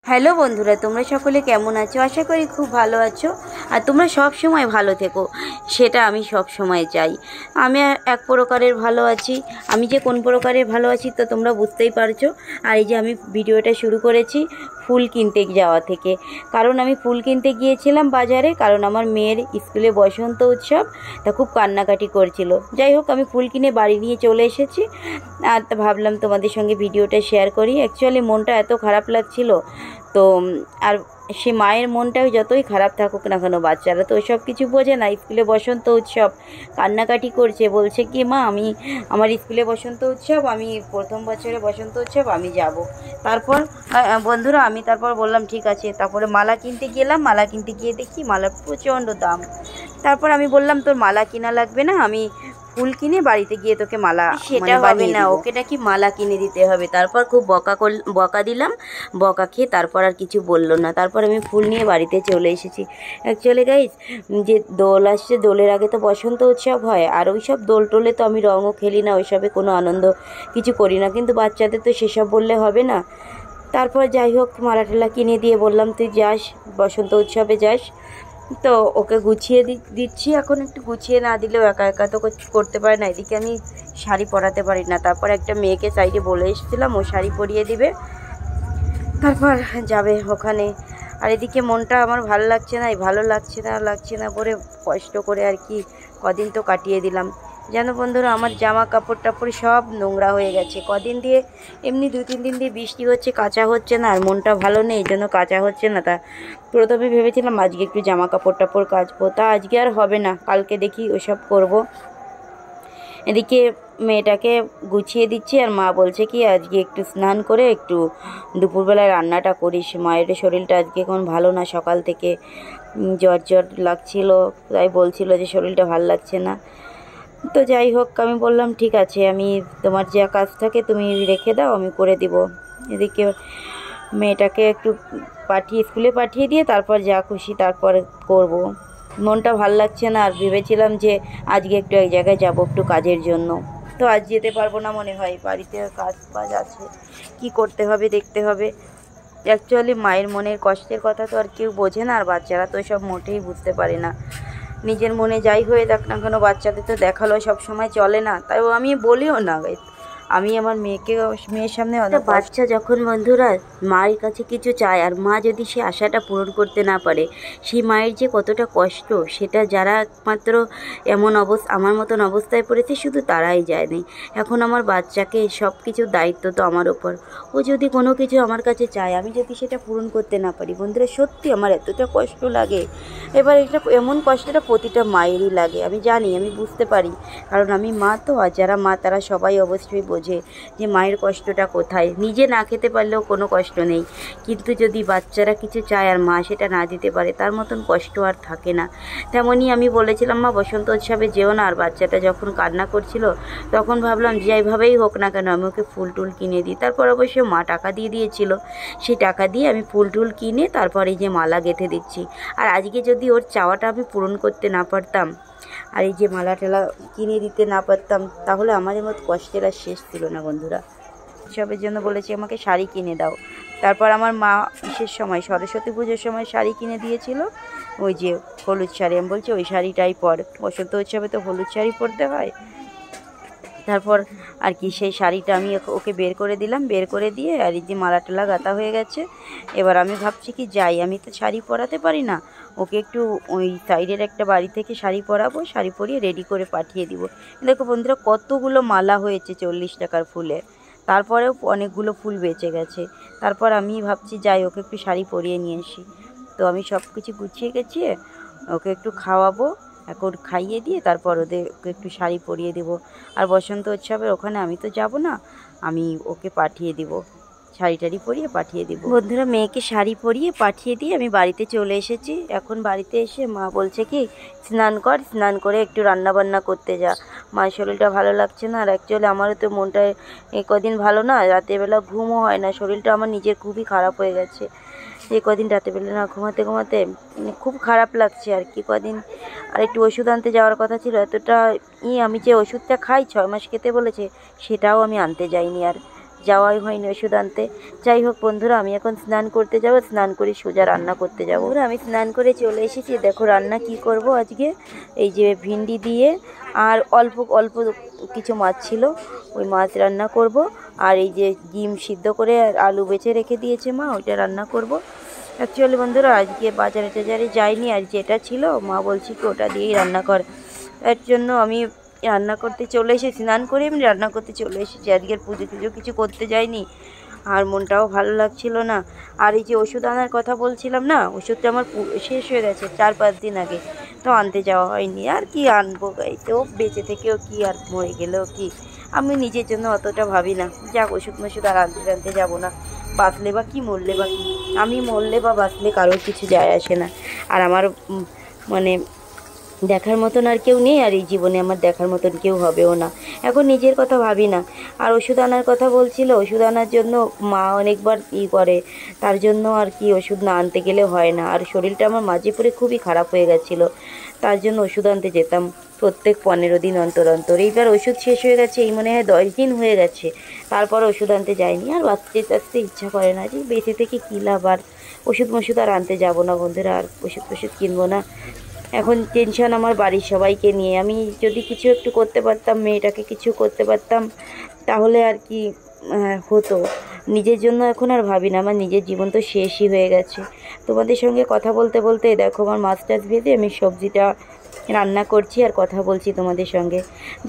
Hello বন্ধুরা, তোমরা সকলে কেমন আছো? আশা করি খুব ভালো আছো। আর তোমরা সব সময় ভালো থেকো, সেটা আমি সব সময় চাই। আমি এক প্রকারের ভালো আছি। আমি যে কোন প্রকারের ভালো আছি তো তোমরা বুঝতেই পারছো। আর এই যে আমি ভিডিওটা শুরু করেছি ফুল কিনতে যাওয়া থেকে, কারণ আমি ফুল কিনতে গিয়েছিলাম বাজারে, কারণ আমার মেয়ের স্কুলে বসন্ত উৎসব, তা খুব কান্নাকাটি করছিল। যাই হোক, আমি ফুল কিনে বাড়ি নিয়ে চলে এসেছি। আর ভাবলাম তোমাদের সঙ্গে ভিডিওটা শেয়ার করি। অ্যাকচুয়ালি মনটা এত খারাপ লাগছিল তো। আর সে মায়ের মনটাও যতই খারাপ থাকুক না কেন, বাচ্চারা তো ওসব কিছু বোঝে না। স্কুলে বসন্ত উৎসব, কান্নাকাটি করছে, বলছে কি মা আমি আমার স্কুলে বসন্ত উৎসব, আমি প্রথম বছরে বসন্ত উৎসব আমি যাব। তারপর বন্ধুরা আমি তারপর বললাম ঠিক আছে। তারপরে মালা কিনতে গেলাম। মালা কিনতে গিয়ে দেখি মালার প্রচণ্ড দাম। তারপর আমি বললাম তোর মালা কিনা লাগবে না, আমি ফুল কিনে বাড়িতে গিয়ে তোকে মালা, সেটা হবে না, ওকে নাকি মালা কিনে দিতে হবে। তারপর খুব বকা দিলাম। বকা খেয়ে তারপর আর কিছু বললো না। তারপর আমি ফুল নিয়ে বাড়িতে চলে এসেছি। অ্যাকচুয়ালি গাইজ, যে দোল আসছে, দোলের আগে তো বসন্ত উৎসব হয়। আর ওই সব দোল টোলে তো আমি রঙও খেলি না, ওইসবে কোনো আনন্দ কিছু করি না। কিন্তু বাচ্চাদের তো সেসব বললে হবে না। তারপর যাই হোক, মালা টালা কিনে দিয়ে বললাম তুই যাস, বসন্ত উৎসবে যাস। তো ওকে গুছিয়ে দিচ্ছি। এখন একটু গুছিয়ে না দিলেও একা একা তো করতে পারে না। এদিকে আমি শাড়ি পরাতে পারি না। তারপর একটা মেয়েকে সাইডে বলে এসেছিলাম, ও শাড়ি পরিয়ে দিবে, তারপর যাবে ওখানে। আর এদিকে মনটা আমার ভালো লাগছে না, ভালো লাগছে না করে কষ্ট করে আর কি কদিন তো কাটিয়ে দিলাম। যেন বন্ধুরা, আমার জামা কাপড় টাপড় সব নোংরা হয়ে গেছে কদিন দিয়ে। এমনি 2-3 দিন দিয়ে বৃষ্টি হচ্ছে, কাঁচা হচ্ছে না। আর মনটা ভালো নেই, এই জন্য কাঁচা হচ্ছে না। তা প্রথমে ভেবেছিলাম আজকে একটু জামা কাপড় টাপড় কাচবো, তা আজকে আর হবে না, কালকে দেখি ওসব করব। এদিকে মেয়েটাকে গুছিয়ে দিচ্ছি। আর মা বলছে কি আজকে একটু স্নান করে একটু দুপুরবেলায় রান্নাটা করিস। মায়ের শরীরটা আজকে এখন ভালো না, সকাল থেকে জ্বর লাগছিল, তাই বলছিল যে শরীরটা ভালো লাগছে না। তো যাই হোক, আমি বললাম ঠিক আছে, আমি তোমার যা কাজ থাকে তুমি রেখে দাও, আমি করে দিব। এদিকে মেয়েটাকে একটু স্কুলে পাঠিয়ে দিয়ে তারপর যা খুশি তারপর করব। মনটা ভাল লাগছে না। আর ভেবেছিলাম যে আজকে একটু এক জায়গায় যাব একটু কাজের জন্য, তো আজ যেতে পারবো না মনে হয়। বাড়িতে কাজ আছে, কি করতে হবে দেখতে হবে। অ্যাকচুয়ালি মায়ের মনের কষ্টের কথা তো আর কেউ বোঝে না, আর বাচ্চারা তো সব মোটেই বুঝতে পারে না। নিজের মনে যাই হয়ে থাক না কেন, বাচ্চাদের তো দেখালো সব সময় চলে না। তাই আমি বলিও না। আমি আমার মেয়ের সামনে বাচ্চা যখন বন্ধুরা মায়ের কাছে কিছু চায়, আর মা যদি সে আশাটা পূরণ করতে না পারে, সেই মায়ের যে কতটা কষ্ট, সেটা যারা একমাত্র আমার মতন অবস্থায় পড়েছে শুধু তারাই জানে। এখন আমার বাচ্চাকে সব কিছুর দায়িত্ব তো আমার ওপর। ও যদি কোনো কিছু আমার কাছে চায়, আমি যদি সেটা পূরণ করতে না পারি, বন্ধুরা সত্যি আমার এতটা কষ্ট লাগে। এবার এটা এমন কষ্টটা প্রতিটা মায়েরই লাগে, আমি জানি, আমি বুঝতে পারি, কারণ আমি মা তো। আর যারা মা তারা সবাই অবশ্যই বোঝে যে মায়ের কষ্টটা কোথায়। নিজে না খেতে পারলেও কোনো কষ্ট নেই, কিন্তু যদি বাচ্চারা কিছু চায় আর মা সেটা না দিতে পারে, তার মতন কষ্ট আর থাকে না। তেমনই আমি বলেছিলাম মা বসন্ত উৎসবে যেও না। আর বাচ্চাটা যখন কান্না করছিল তখন ভাবলাম যেভাবেই হোক না কেন আমি ওকে ফুল টুল কিনে দিই। তারপর অবশ্য মা টাকা দিয়ে দিয়েছিল, সেই টাকা দিয়ে আমি ফুল টুল কিনে তারপর এই যে মালা গেঁথে দিচ্ছি। আর আজকে যদি ওর চাওয়াটা আমি পূরণ করতে না পারতাম, আর এই যে মালা টালা কিনে দিতে না পারতাম, তাহলে আমাদের মতো কষ্টের আর শেষ ছিল না বন্ধুরা। উৎসবের জন্য বলেছি আমাকে শাড়ি কিনে দাও। তারপর আমার মা বিশেষ সময় সরস্বতী পুজোর সময় শাড়ি কিনে দিয়েছিল, ওই যে হলুদ শাড়ি। আমি বলছি ওই শাড়িটাই পর, বসন্ত উৎসবে তো হলুদ শাড়ি পরতে হয়। তারপর আর কি সেই শাড়িটা আমি ওকে বের করে দিলাম, বের করে দিয়ে আর এই যে মালা টালা গাঁথা হয়ে গেছে। এবার আমি ভাবছি কি যাই, আমি তো শাড়ি পরাতে পারি না, ওকে একটু ওই সাইডের একটা বাড়ি থেকে শাড়ি পরাবো, শাড়ি পরিয়ে রেডি করে পাঠিয়ে দিব। দেখো বন্ধুরা কতগুলো মালা হয়েছে 40 টাকার ফুলে, তারপরেও অনেকগুলো ফুল বেঁচে গেছে। তারপর আমি ভাবছি যাই, ওকে একটু শাড়ি পরিয়ে নিয়ে আসি। তো আমি সব কিছু গুছিয়ে গেছিয়ে ওকে একটু খাওয়াবো, এখন খাইয়ে দিয়ে তারপর ওদেরকে একটু শাড়ি পরিয়ে দেবো। আর বসন্ত উৎসবের ওখানে আমি তো যাব না, আমি ওকে পাঠিয়ে দিব, শাড়ি টাড়ি পরিয়ে পাঠিয়ে দিব। বন্ধুরা মেয়েকে শাড়ি পরিয়ে পাঠিয়ে দিয়ে আমি বাড়িতে চলে এসেছি। এখন বাড়িতে এসে মা বলছে কি স্নান কর, স্নান করে একটু রান্না বান্না করতে যা, মায়ের শরীরটা ভালো লাগছে না। আর অ্যাকচুয়ালি আমারও তো মনটা কদিন ভালো না, রাতেরবেলা ঘুমও হয় না, শরীরটা আমার নিজের খুবই খারাপ হয়ে গেছে। যে কদিন রাতেরবেলা না ঘুমাতে খুব খারাপ লাগছে আর কি কদিন। আর একটু ওষুধ আনতে যাওয়ার কথা ছিল, এতটা আমি যে ওষুধটা খাই 6 মাস খেতে বলেছে, সেটাও আমি আনতে যাইনি। আর যাওয়াই হয়নি ওষুধ আনতে। যাই হোক বন্ধুরা, আমি এখন স্নান করতে যাব, স্নান করে সোজা রান্না করতে যাব। আমি স্নান করে চলে এসেছি, দেখো রান্না কি করব আজকে। এই যে ভিন্ডি দিয়ে আর অল্প অল্প কিছু মাছ ছিল, ওই মাছ রান্না করব। আর এই যে ডিম সিদ্ধ করে আলু বেছে রেখে দিয়েছে মা, ওইটা রান্না করব। অ্যাকচুয়ালি বন্ধুরা আজকে বাজারে টাজারে যাইনি, আর যেটা ছিল মা বলছি কি ওটা দিয়েই রান্না কর। এর জন্য আমি রান্না করতে চলে এসেছি, স্নান করে আমি রান্না করতে চলে এসেছি। আজকের পুজো টুজো কিছু করতে যাইনি, আর মনটাও ভালো লাগছিল না। আর এই যে ওষুধ আনার কথা বলছিলাম না, ওষুধটা আমার শেষ হয়ে গেছে 4-5 দিন আগে, তো আনতে যাওয়া হয়নি। আর কি আনবো গাইতেও, বেঁচে থেকেও কি আর মরে গেলেও কি, আমি নিজের জন্য অতটা ভাবি না। যাক ওষুধ মষুধ আর আনতে যাবো না, বাঁচলে বা কি মরলে বা কি, আমি মরলে বা বাঁচলে কারোর কিছু যায় আসে না। আর আমার মানে দেখার মতন আর কেউ নেই, আর এই জীবনে আমার দেখার মতন কেউ হবেও না। এখন নিজের কথা ভাবি না। আর ওষুধ আনার কথা বলছিল, ওষুধ আনার জন্য মা অনেকবার করে, তার জন্য আর কি ওষুধ না আনতে গেলে হয় না। আর শরীরটা আমার মাঝে পড়ে খুবই খারাপ হয়ে গেছিলো, তার জন্য ওষুধ আনতে যেতাম প্রত্যেক 15 দিন অন্তর অন্তর। এইবার ওষুধ শেষ হয়ে গেছে, এই মনে হয় 10 দিন হয়ে গেছে, তারপর ওষুধ আনতে যায়নি। আর বাঁচতে ইচ্ছা করে না, যে বেঁচে থেকে কী লাভ। আর ওষুধ মষুধ আর আনতে যাবো না বন্ধুরা, আর ওষুধ কিনবো না। এখন টেনশন আমার বাড়ির সবাইকে নিয়ে। আমি যদি কিছু একটু করতে পারতাম, মেয়েটাকে কিছু করতে পারতাম, তাহলে আর কি হতো। নিজের জন্য এখন আর ভাবি না, আমার নিজের জীবন তো শেষই হয়ে গেছে। তোমাদের সঙ্গে কথা বলতে বলতে দেখো আমার মাছ টাছ ভেজে আমি সবজিটা রান্না করছি আর কথা বলছি তোমাদের সঙ্গে।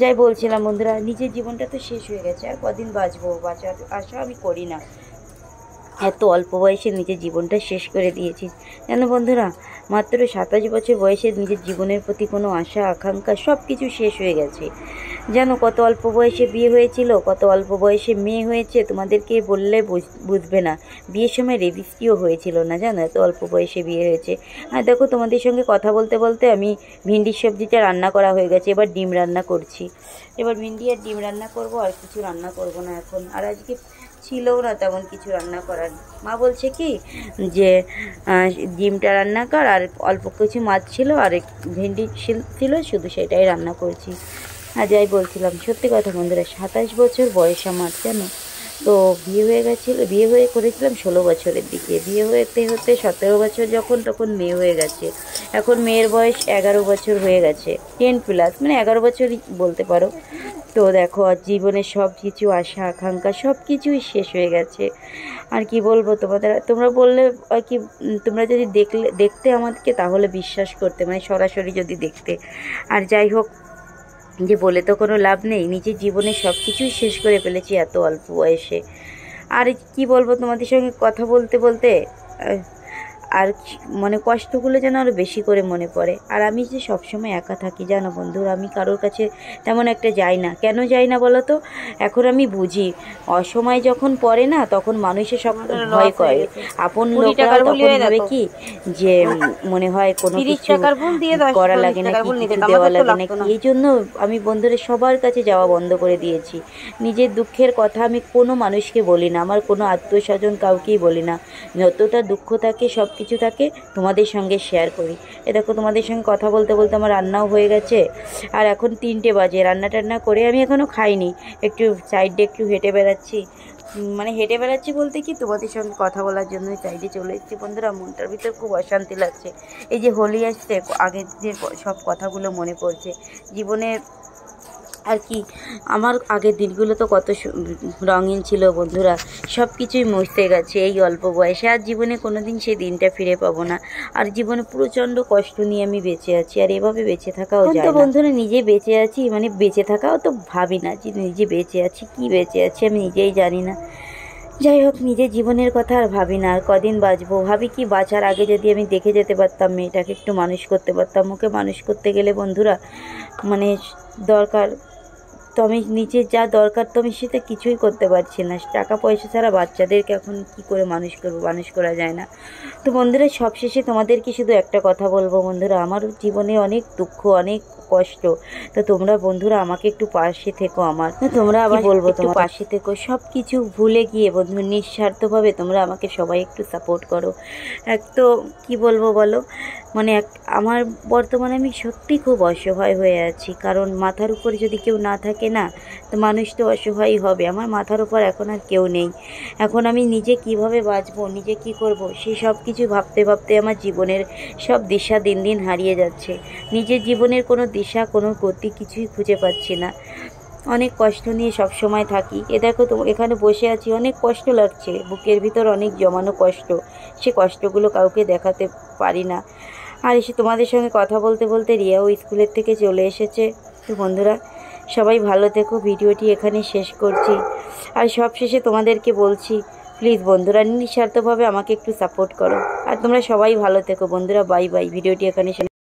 যাই বলছিলাম বন্ধুরা, নিজের জীবনটা তো শেষ হয়ে গেছে, আর কদিন বাঁচবো, বাঁচার আশা আমি করি না। এত অল্প বয়সে নিজের জীবনটা শেষ করে দিয়েছি জানো বন্ধুরা। মাত্র 27 বছর বয়সে নিজের জীবনের প্রতি কোনো আশা আকাঙ্ক্ষা সব কিছু শেষ হয়ে গেছে জানো। কত অল্প বয়সে বিয়ে হয়েছিল, কত অল্প বয়সে মেয়ে হয়েছে, তোমাদেরকে বললে বুঝবে না। বিয়ের সময় রেজিস্ট্রিও হয়েছিল না জানো, এত অল্প বয়সে বিয়ে হয়েছে। আর দেখো তোমাদের সঙ্গে কথা বলতে বলতে আমি ভিন্ডির সবজিটা রান্না করা হয়ে গেছে, এবার ডিম রান্না করছি। এবার ভিন্ডি আর ডিম রান্না করব, আর কিছু রান্না করব না এখন। আর আজকে ছিলও না তেমন কিছু রান্না করার। মা বলছে কি যে ডিমটা রান্না কর, আর অল্প কিছু মাছ ছিল আর ভেন্ডি ছিল, শুধু সেটাই রান্না করছি। আর যাই বলছিলাম, সত্যি কথা বন্ধুরা, 27 বছর বয়স আমার জানো। তো বিয়ে হয়ে করেছিলাম 16 বছরের দিকে। বিয়ে হতে হতে 17 বছর যখন, তখন মেয়ে হয়ে গেছে। এখন মেয়ের বয়স 11 বছর হয়ে গেছে, 10+, মানে 11 বছরই বলতে পারো। তো দেখো আর জীবনের সব কিছু আশা আকাঙ্ক্ষা সব কিছুই শেষ হয়ে গেছে। আর কি বলবো তোমরা বললে কি, তোমরা যদি দেখতে আমাদেরকে, তাহলে বিশ্বাস করতে, মানে সরাসরি যদি দেখতে। আর যাই হোক, যে বলে তো কোনো লাভ নেই, নিজের জীবনে সব কিছুই শেষ করে ফেলেছি এত অল্প বয়সে। আর কি বলবো তোমাদের সঙ্গে কথা বলতে বলতে, আর মানে কষ্টগুলো যেন আরও বেশি করে মনে পড়ে। আর আমি যে সবসময় একা থাকি জানো বন্ধুরা, আমি কারোর কাছে তেমন একটা যাই না। কেন যাই না বলো তো? এখন আমি বুঝি, অসময় যখন পড়ে না, তখন মানুষের সব ভয় করে। আপন লোকরা তখন ভাবে কি, যে মনে হয় কোনো কিছু করা লাগে না, কিছু দেওয়া লাগে নাকি। এই জন্য আমি বন্ধুরা সবার কাছে যাওয়া বন্ধ করে দিয়েছি। নিজের দুঃখের কথা আমি কোনো মানুষকে বলি না, আমার কোনো আত্মীয় স্বজন কাউকেই বলি না। যতটা দুঃখ থাকে সব কিছু থাকে তোমাদের সঙ্গে শেয়ার করি। এ দেখো তোমাদের সঙ্গে কথা বলতে বলতে আমার রান্নাও হয়ে গেছে, আর এখন 3টে বাজে। রান্না টান্না করে আমি এখনও খাইনি, একটু সাইডে একটু হেঁটে বেড়াচ্ছি। মানে হেঁটে বেড়াচ্ছি বলতে কি, তোমাদের সঙ্গে কথা বলার জন্য সাইডে চলে এসেছি বন্ধুরা। মনটার ভিতর খুব অশান্তি লাগছে। এই যে হোলি আসছে, আগের যে সব কথাগুলো মনে পড়ছে জীবনের। আর কি, আমার আগের দিনগুলো তো কত রঙিন ছিল বন্ধুরা, সব কিছুই মুছতে গেছে এই অল্প বয়সে। আর জীবনে কোনো দিন সেই দিনটা ফিরে পাবো না। আর জীবনে প্রচণ্ড কষ্ট নিয়ে আমি বেঁচে আছি, আর এভাবে বেঁচে থাকাও যায় না বন্ধুরা। নিজে বেঁচে আছি, মানে বেঁচে থাকাও তো ভাবি না যে নিজে বেঁচে আছি, কি বেঁচে আছি আমি নিজেই জানি না। যাই হোক, নিজের জীবনের কথা আর ভাবি না, আর কদিন বাঁচবো। ভাবি কি, বাঁচার আগে যদি আমি দেখে যেতে পারতাম, মেয়েটাকে একটু মানুষ করতে পারতাম। ওকে মানুষ করতে গেলে বন্ধুরা মানে দরকার, তো আমি নিজের যা দরকার তো আমি সেটা কিছুই করতে পারছি না। টাকা পয়সা ছাড়া বাচ্চাদেরকে এখন কি করে মানুষ করবো, মানুষ করা যায় না। তো বন্ধুরা সবশেষে তোমাদেরকে শুধু একটা কথা বলবো বন্ধুরা, আমার জীবনে অনেক দুঃখ, অনেক কষ্ট। তো তোমরা বন্ধুরা আমাকে একটু পাশে থেকো, আমার তোমরা আবার বলবো একটু পাশে থেকো। সব কিছু ভুলে গিয়ে বন্ধু নিঃস্বার্থভাবে তোমরা আমাকে সবাই একটু সাপোর্ট করো। এক তো কি বলবো বলো, মানে আমার বর্তমানে আমি সত্যি খুব অসহায় হয়ে আছি। কারণ মাথার উপর যদি কেউ না থাকে, থাকে না, তো মানুষ তো অসহায় হবে। আমার মাথার উপর এখন আর কেউ নেই। এখন আমি নিজে কিভাবে বাঁচবো, নিজে কি করব, সেই সব কিছু ভাবতে ভাবতে আমার জীবনের সব দিশা দিন দিন হারিয়ে যাচ্ছে। নিজের জীবনের কোনো দিশা, কোনো গতি কিছুই খুঁজে পাচ্ছি না। অনেক কষ্ট নিয়ে সব সময় থাকি। এ দেখো তো, এখানে বসে আছি, অনেক কষ্ট লাগছে, বুকের ভিতর অনেক জমানো কষ্ট। সে কষ্টগুলো কাউকে দেখাতে পারি না। আর এসে তোমাদের সঙ্গে কথা বলতে বলতে রিয়াও স্কুলের থেকে চলে এসেছে। তো বন্ধুরা, সবাই ভালো থেকো। ভিডিওটি এখানে শেষ করছি। আর সব শেষে তোমাদেরকে বলছি, প্লিজ বন্ধুরা, নিঃস্বার্থভাবে আমাকে একটু সাপোর্ট করো। আর তোমরা সবাই ভালো থেকো বন্ধুরা। Bye bye. ভিডিওটি এখানে